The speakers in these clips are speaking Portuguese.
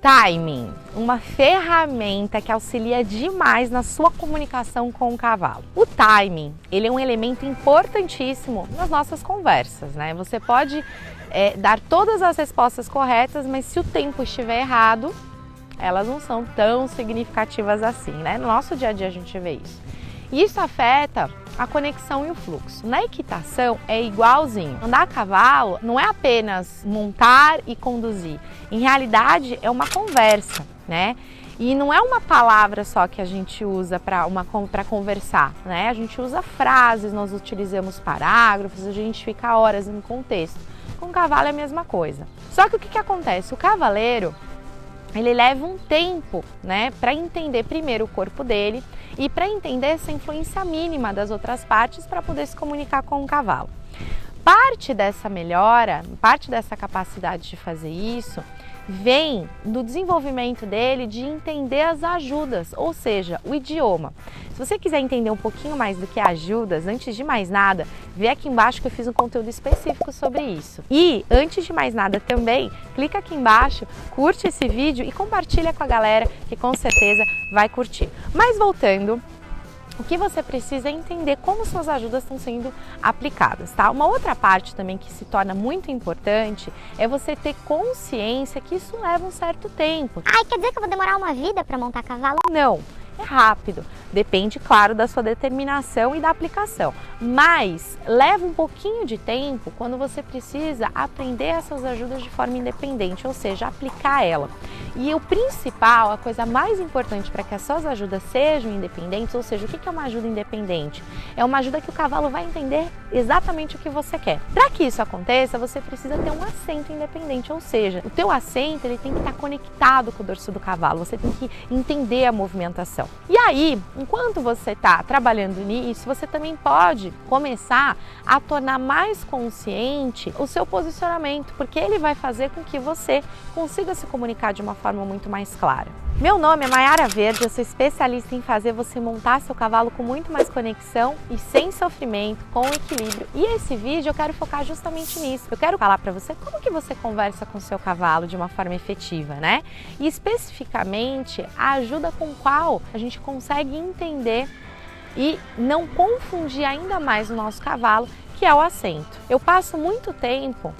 Timing, uma ferramenta que auxilia demais na sua comunicação com o cavalo. O timing, ele é um elemento importantíssimo nas nossas conversas, né? Você pode dar todas as respostas corretas, mas se o tempo estiver errado, elas não são tão significativas assim, né? No nosso dia a dia a gente vê isso. E isso afeta a conexão e o fluxo. Na equitação é igualzinho. Andar a cavalo não é apenas montar e conduzir. Em realidade é uma conversa, né? E não é uma palavra só que a gente usa para conversar, né? A gente usa frases, nós utilizamos parágrafos, a gente fica horas em contexto. Com o cavalo é a mesma coisa. Só que o que acontece? O cavaleiro, ele leva um tempo, né, para entender primeiro o corpo dele e para entender essa influência mínima das outras partes para poder se comunicar com o cavalo. Parte dessa melhora, parte dessa capacidade de fazer isso, vem do desenvolvimento dele de entender as ajudas, ou seja, o idioma. Se você quiser entender um pouquinho mais do que é ajudas, antes de mais nada, vê aqui embaixo que eu fiz um conteúdo específico sobre isso. E, antes de mais nada também, clica aqui embaixo, curte esse vídeo e compartilha com a galera que com certeza vai curtir. Mas voltando, o que você precisa é entender como suas ajudas estão sendo aplicadas, tá? Uma outra parte também que se torna muito importante é você ter consciência que isso leva um certo tempo. Ai, quer dizer que eu vou demorar uma vida para montar cavalo? Não, é rápido. Depende, claro, da sua determinação e da aplicação. Mas leva um pouquinho de tempo quando você precisa aprender essas ajudas de forma independente, ou seja, aplicar ela. E o principal, a coisa mais importante para que as suas ajudas sejam independentes, ou seja, o que é uma ajuda independente? É uma ajuda que o cavalo vai entender exatamente o que você quer. Para que isso aconteça, você precisa ter um assento independente, ou seja, o teu assento ele tem que estar conectado com o dorso do cavalo, você tem que entender a movimentação. E aí, enquanto você está trabalhando nisso, você também pode começar a tornar mais consciente o seu posicionamento, porque ele vai fazer com que você consiga se comunicar de uma forma muito mais clara. Meu nome é Mayara Verde, eu sou especialista em fazer você montar seu cavalo com muito mais conexão e sem sofrimento, com equilíbrio. E esse vídeo eu quero focar justamente nisso. Eu quero falar para você como que você conversa com o seu cavalo de uma forma efetiva, né? E especificamente a ajuda com qual a gente consegue entender e não confundir ainda mais o nosso cavalo, que é o assento. Eu passo muito tempo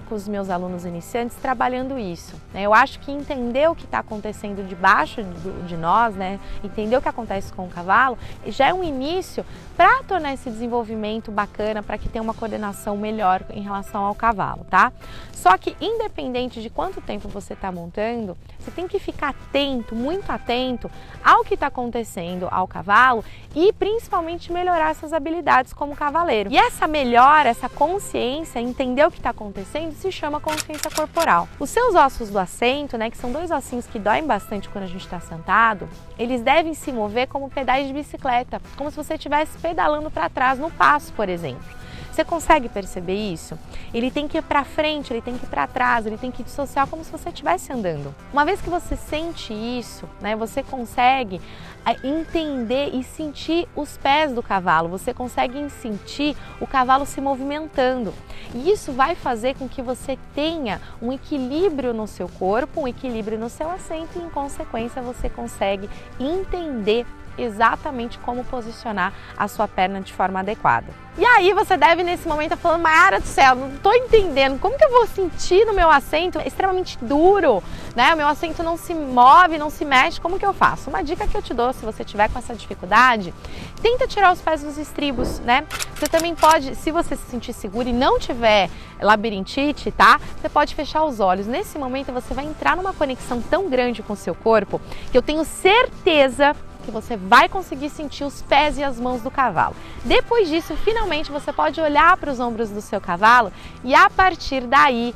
com os meus alunos iniciantes trabalhando isso. Eu acho que entender o que está acontecendo debaixo de nós, né? Entender o que acontece com o cavalo, já é um início para tornar esse desenvolvimento bacana, para que tenha uma coordenação melhor em relação ao cavalo, tá? Só que independente de quanto tempo você está montando, você tem que ficar atento, muito atento ao que está acontecendo ao cavalo e principalmente melhorar essas habilidades como cavaleiro. E essa melhora, essa consciência, entender o que está acontecendo, se chama consciência corporal. Os seus ossos do assento, né, que são dois ossinhos que doem bastante quando a gente está sentado, eles devem se mover como pedais de bicicleta, como se você estivesse pedalando para trás no passo, por exemplo. Você consegue perceber isso? Ele tem que ir para frente, ele tem que ir para trás, ele tem que dissociar como se você estivesse andando. Uma vez que você sente isso, né, você consegue entender e sentir os pés do cavalo, você consegue sentir o cavalo se movimentando. E isso vai fazer com que você tenha um equilíbrio no seu corpo, um equilíbrio no seu assento e, em consequência, você consegue entender exatamente como posicionar a sua perna de forma adequada. E aí você deve nesse momento estar falando, Mayara do céu, não estou entendendo, como que eu vou sentir no meu assento? É extremamente duro, né? O meu assento não se move, não se mexe, como que eu faço? Uma dica que eu te dou, se você tiver com essa dificuldade, tenta tirar os pés dos estribos, né? Você também pode, se você se sentir seguro e não tiver labirintite, tá? Você pode fechar os olhos. Nesse momento você vai entrar numa conexão tão grande com o seu corpo, que eu tenho certeza que você vai conseguir sentir os pés e as mãos do cavalo. Depois disso, finalmente você pode olhar para os ombros do seu cavalo e a partir daí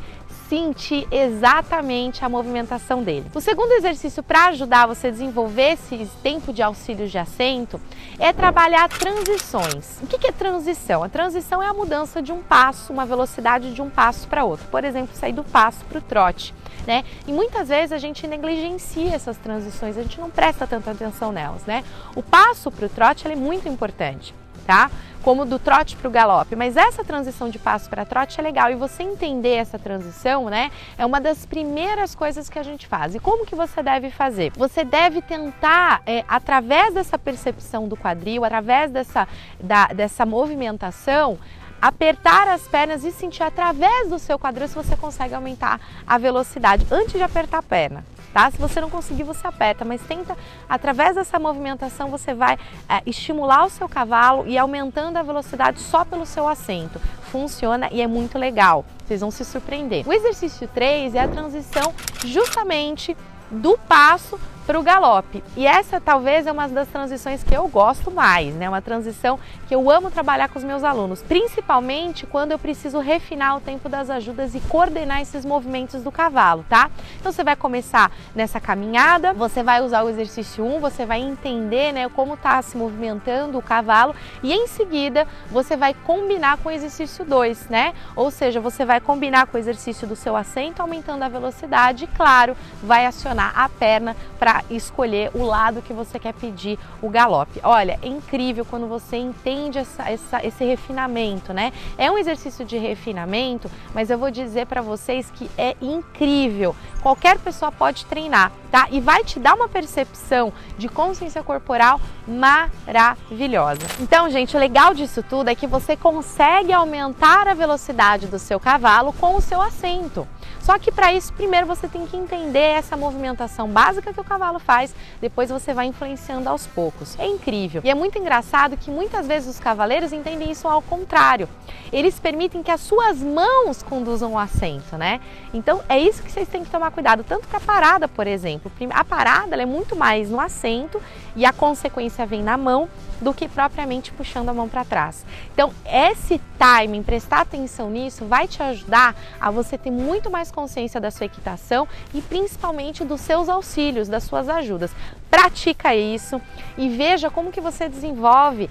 sentir exatamente a movimentação dele. O segundo exercício para ajudar você a desenvolver esse tempo de auxílio de assento é trabalhar transições. O que é transição? A transição é a mudança de um passo, uma velocidade de um passo para outro. Por exemplo, sair do passo para o trote, né? E muitas vezes a gente negligencia essas transições, a gente não presta tanta atenção nelas, né? O passo para o trote é muito importante. tá? Como do trote para o galope, mas essa transição de passo para trote é legal e você entender essa transição, né, é uma das primeiras coisas que a gente faz. E como que você deve fazer? Você deve tentar, através dessa percepção do quadril, através dessa movimentação, apertar as pernas e sentir através do seu quadril se você consegue aumentar a velocidade antes de apertar a perna. Tá? Se você não conseguir, você aperta, mas tenta, através dessa movimentação, você vai estimular o seu cavalo e aumentando a velocidade só pelo seu assento. Funciona e é muito legal, vocês vão se surpreender. O exercício 3 é a transição justamente do passo para o galope. E essa talvez é uma das transições que eu gosto mais, né? Uma transição que eu amo trabalhar com os meus alunos, principalmente quando eu preciso refinar o tempo das ajudas e coordenar esses movimentos do cavalo, tá? Então você vai começar nessa caminhada, você vai usar o exercício 1, você vai entender, né, como está se movimentando o cavalo e em seguida você vai combinar com o exercício 2, né? Ou seja, você vai combinar com o exercício do seu assento, aumentando a velocidade e, claro, vai acionar a perna para escolher o lado que você quer pedir o galope. Olha, é incrível quando você entende esse refinamento, né? É um exercício de refinamento, mas eu vou dizer para vocês que é incrível. Qualquer pessoa pode treinar, tá? E vai te dar uma percepção de consciência corporal maravilhosa. Então, gente, o legal disso tudo é que você consegue aumentar a velocidade do seu cavalo com o seu assento. Só que para isso, primeiro você tem que entender essa movimentação básica que o cavalo faz, depois você vai influenciando aos poucos. É incrível. E é muito engraçado que muitas vezes os cavaleiros entendem isso ao contrário. Eles permitem que as suas mãos conduzam o assento, né? Então é isso que vocês têm que tomar cuidado, tanto que a parada, por exemplo. A parada ela é muito mais no assento e a consequência vem na mão do que propriamente puxando a mão para trás. Então esse timing, prestar atenção nisso, vai te ajudar a você ter muito mais consciência da sua equitação e principalmente dos seus auxílios, das suas ajudas. Pratica isso e veja como que você desenvolve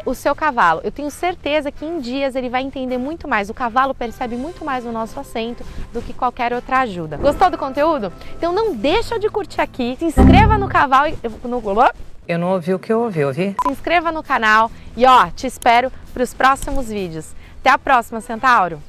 o seu cavalo. Eu tenho certeza que em dias ele vai entender muito mais. O cavalo percebe muito mais o nosso assento do que qualquer outra ajuda. Gostou do conteúdo? Então não deixa de curtir aqui, se inscreva no canal Eu não ouvi o que eu ouvi. Se inscreva no canal e ó, te espero para os próximos vídeos. Até a próxima, Centauro!